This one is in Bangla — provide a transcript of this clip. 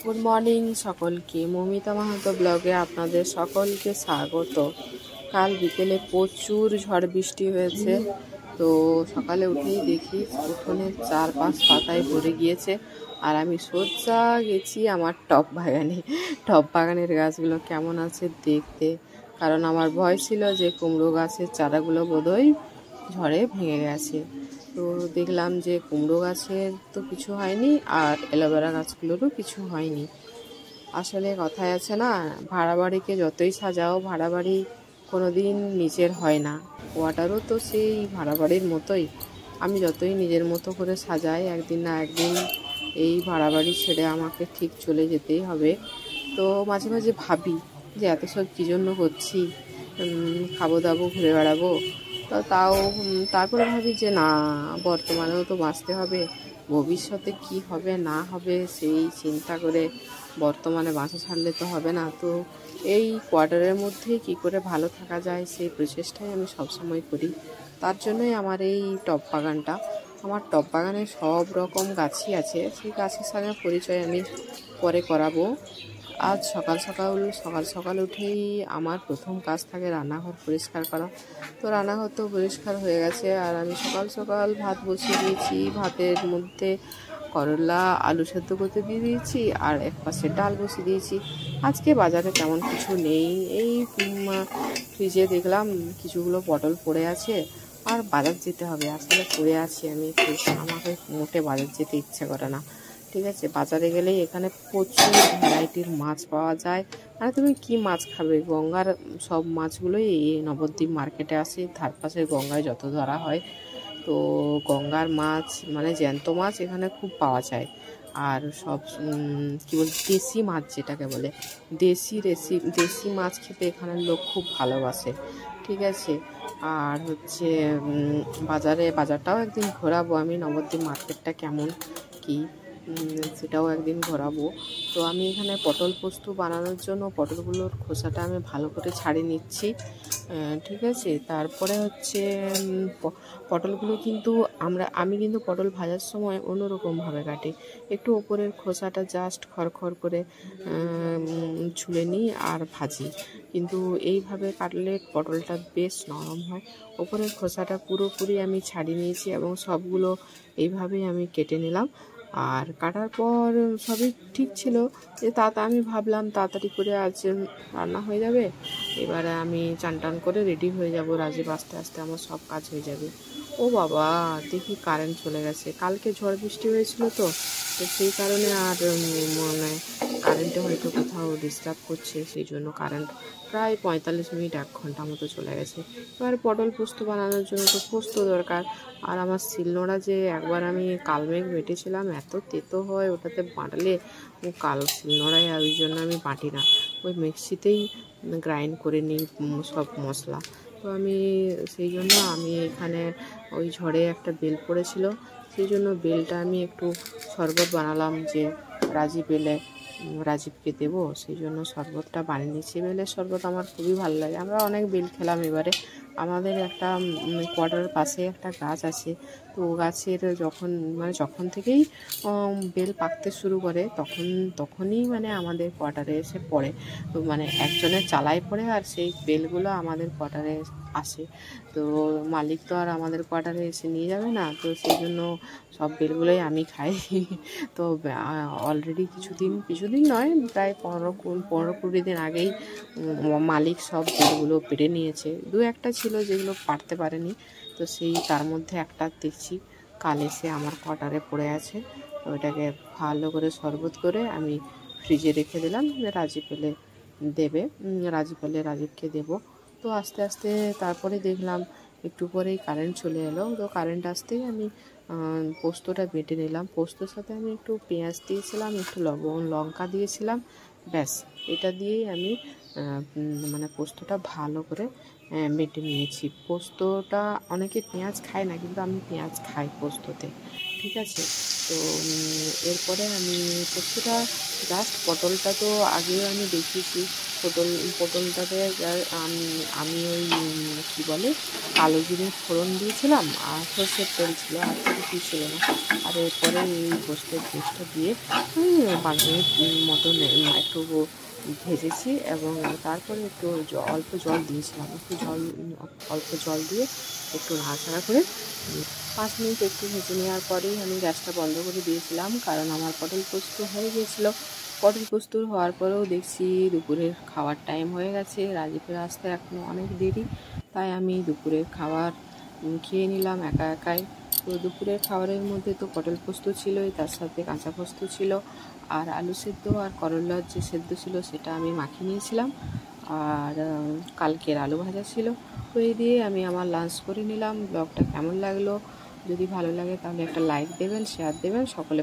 গুড মর্নিং সকলকে। মৌমিতা মাহাতো ব্লগে আপনাদের সকলকে স্বাগত। কাল বিকেলে প্রচুর ঝড় বৃষ্টি হয়েছে, তো সকালে উঠেই দেখি উঠোনের 4-5 পাতায় ভরে গিয়েছে। আর আমি সোজা গেছি আমার টপ বাগানের গাছগুলো কেমন আছে দেখতে, কারণ আমার ভয় ছিল যে কুমড়ো গাছের চারাগুলো বোধহয় ঝড়ে ভেঙে গেছে। তো দেখলাম যে কুমড়ো গাছের তো কিছু হয়নি, আর অ্যালোভেরা গাছগুলোরও কিছু হয়নি। আসলে কথায় আছে না, ভাড়া বাড়িকে যতই সাজাও ভাড়া বাড়ি কোনো দিন নিজের হয় না। কোয়ার্টারও তো সেই ভাড়া বাড়ির মতোই। আমি যতই নিজের মতো করে সাজাই, একদিন না একদিন এই ভাড়া বাড়ি ছেড়ে আমাকে ঠিক চলে যেতেই হবে। তো মাঝে মাঝে ভাবি যে এত সব কী জন্য করছি, খাবো দাবো ঘুরে বেড়াবো। তারপরে ভাবি যে না, বর্তমানেও তো বাঁচতে হবে, ভবিষ্যতে কি হবে না হবে সেই চিন্তা করে বর্তমানে বাঁচা ছাড়লে তো হবে না। তো এই কোয়ার্টারের মধ্যে কি করে ভালো থাকা যায় সেই প্রচেষ্টাই আমি সবসময় করি। তার জন্যই আমার এই টব বাগানটা। আমার টব বাগানে সব রকম গাছই আছে, সেই গাছের সঙ্গে পরিচয় আমি পরে করাবো। আজ সকাল সকাল উঠেই আমার প্রথম কাজ থাকে রান্নাঘর পরিষ্কার করা। তো রান্নাঘর তো পরিষ্কার হয়ে গেছে, আর আমি সকাল ভাত বসিয়ে দিয়েছি। ভাতের মধ্যে করলা আলু সেদ্ধ করতে দিয়ে দিয়েছি, আর এক পাশে ডাল বসিয়ে দিয়েছি। আজকে বাজারে তেমন কিছু নেই, এই ফ্রিজে দেখলাম কিছুগুলো পটল পড়ে আছে, আর বাজার যেতে হবে। আসলে পড়ে আছি আমি, আমাকে মোটে বাজার যেতে ইচ্ছে করে না। ঠিক আছে, বাজারে গেলেই এখানে প্রচুর ভ্যারাইটির মাছ পাওয়া যায়। মানে তুমি কি মাছ খাবে, গঙ্গার সব মাছগুলোই এই নবদ্বীপ মার্কেটে আসে। ধারপাশে গঙ্গায় যত ধরা হয়, তো গঙ্গার মাছ মানে জ্যান্ত মাছ এখানে খুব পাওয়া যায়। আর সব কী বল, দেশি মাছ যেটাকে বলে, দেশি মাছ খেতে এখানের লোক খুব ভালোবাসে। ঠিক আছে, আর হচ্ছে বাজারটাও একদিন ঘোরাবো আমি, নবদ্বীপ মার্কেটটা কেমন কি সেটাও একদিন ঘোরাবো। তো আমি এখানে পটল পোস্ত বানানোর জন্য পটলগুলোর খোসাটা আমি ভালো করে ছাড়িয়ে নিচ্ছি। ঠিক আছে, তারপরে হচ্ছে পটলগুলো কিন্তু আমি কিন্তু পটল ভাজার সময় অন্যরকমভাবে কাটি। একটু ওপরের খোসাটা জাস্ট খড়খড় করে ছুলে নিই আর ভাজি, কিন্তু এইভাবে কাটলে পটলটা বেশ নরম হয়। ওপরের খোসাটা পুরোপুরি আমি ছাড়িয়ে নিয়েছি এবং সবগুলো এইভাবেই আমি কেটে নিলাম। আর কাটার পর সবই ঠিক ছিল, যে আমি ভাবলাম তাড়াতাড়ি করে আজ রান্না হয়ে যাবে। এবারে আমি চান করে রেডি হয়ে যাব, রাজীব আস্তে আস্তে আমার সব কাজ হয়ে যাবে। ও বাবা, দেখি কারেন্ট চলে গেছে। কালকে ঝড় বৃষ্টি হয়েছিল, তো সেই কারণে আর মানে কারেন্টে হয়তো কোথাও ডিস্টার্ব করছে, সেই জন্য কারেন্ট প্রায় 45 মিনিট 1 ঘন্টা মতো চলে গেছে। এবার পটল পোস্ত বানানোর জন্য তো পোস্ত দরকার। আর আমার শিলনোড়া যে একবার আমি কালমেঘ বেটেছিলাম, এত তেতো হয় ওটাতে বাটলে, শিলনোড়ায়, ওই জন্য আমি বাটি না, ওই মিক্সিতেই গ্রাইন্ড করে নিই সব মশলা। তো সেই জন্য আমি এখানে ওই ঝড়ে একটা বেল পড়েছিল, সেই জন্য বেলটা আমি একটু শরবত বানালাম, যে রাজীবকে দেবো, সেই জন্য শরবতটা বানিয়ে নিচ্ছি। বেলের শরবত আমার খুবই ভালো লাগে। আমরা অনেক বেল খেলাম এবারে। আমাদের একটা কোয়ার্টারের পাশে একটা গাছ আছে, তো গাছের যখন থেকেই বেল পাকতে শুরু করে তখনই মানে আমাদের কোয়ার্টারে এসে পড়ে। তো মানে একজনের চালায় পড়ে, আর সেই বেলগুলো আমাদের কোয়ার্টারে আসে। তো মালিক তো আর আমাদের কোয়ার্টারে এসে নিয়ে যাবে না, তো সেই জন্য সব বেলগুলোই আমি খাই। তো অলরেডি কিছুদিন নয়, প্রায় 15-20 দিন আগেই মালিক সব বেলগুলো পেড়ে নিয়েছে। 2-1টা ছিল যেগুলো পারতে পারেনি, তো তার মধ্যে একটা দেখছি কাল এসে আমার কোয়ার্টারে পড়ে আছে। ওইটাকে ভালো করে শরবত করে আমি ফ্রিজে রেখে দিলাম, রাজীব এলে দেবে, রাজীবকে দেবো। তো আস্তে আস্তে তারপরে দেখলাম একটু পরেই কারেন্ট চলে এলো। তো কারেন্ট আসতেই আমি পোস্তটা বেটে নিলাম। পোস্তর সাথে আমি একটু পেঁয়াজ দিয়েছিলাম, একটু লঙ্কা দিয়েছিলাম, ব্যাস এটা দিয়েই আমি মানে পোস্তটা ভালো করে বেটে নিয়েছি। পোস্তটা অনেকে পেঁয়াজ খায় না, কিন্তু আমি পেঁয়াজ খাই পোস্ততে। ঠিক ঠিক আছে। তো এরপরে আমি পোস্তটা জাস্ট পটলটা তো আগেও আমি দেখিয়েছি, পটলটাতে আমি ওই কী বলে কালো জিরে ফোড়ন দিয়েছিলাম আর সর্ষের তেল ছিল, আর তো কিছুই ছিল না। আর এরপরে এই পোস্তের পেস্টটা দিয়ে 5 মিনিট মতন একটু ভেজেছি এবং তারপরে একটু অল্প জল দিয়েছিলাম, অল্প জল দিয়ে একটু নাড়াচাড়া করে 5 মিনিট একটু ভেজে নেওয়ার পরেই আমি গ্যাসটা বন্ধ করে দিয়েছিলাম, কারণ আমার পটল পোস্ত হয়ে গিয়েছিলো। পটল পোস্ত হওয়ার পরেও দেখছি দুপুরের খাওয়ার টাইম হয়ে গেছে, রাজীবের আসতে এখনও অনেক দেরি, তাই আমি দুপুরের খাবার খেয়ে নিলাম একা একাই। তো দুপুরের খাবারের মধ্যে তো পটল পোস্ত ছিলই, তার সাথে কাঁচা পোস্ত ছিল, আর আলু সেদ্ধ আর করলার যে সেদ্ধ ছিল সেটা আমি মাখিয়ে নিয়েছিলাম, আর কালকের আলু ভাজা ছিল। তো এই দিয়ে আমি আমার লাঞ্চ করে নিলাম। ব্লগটা কেমন লাগলো? যদি ভালো লাগে তাহলে একটা লাইক দেবেন, শেয়ার দেবেন। সকলে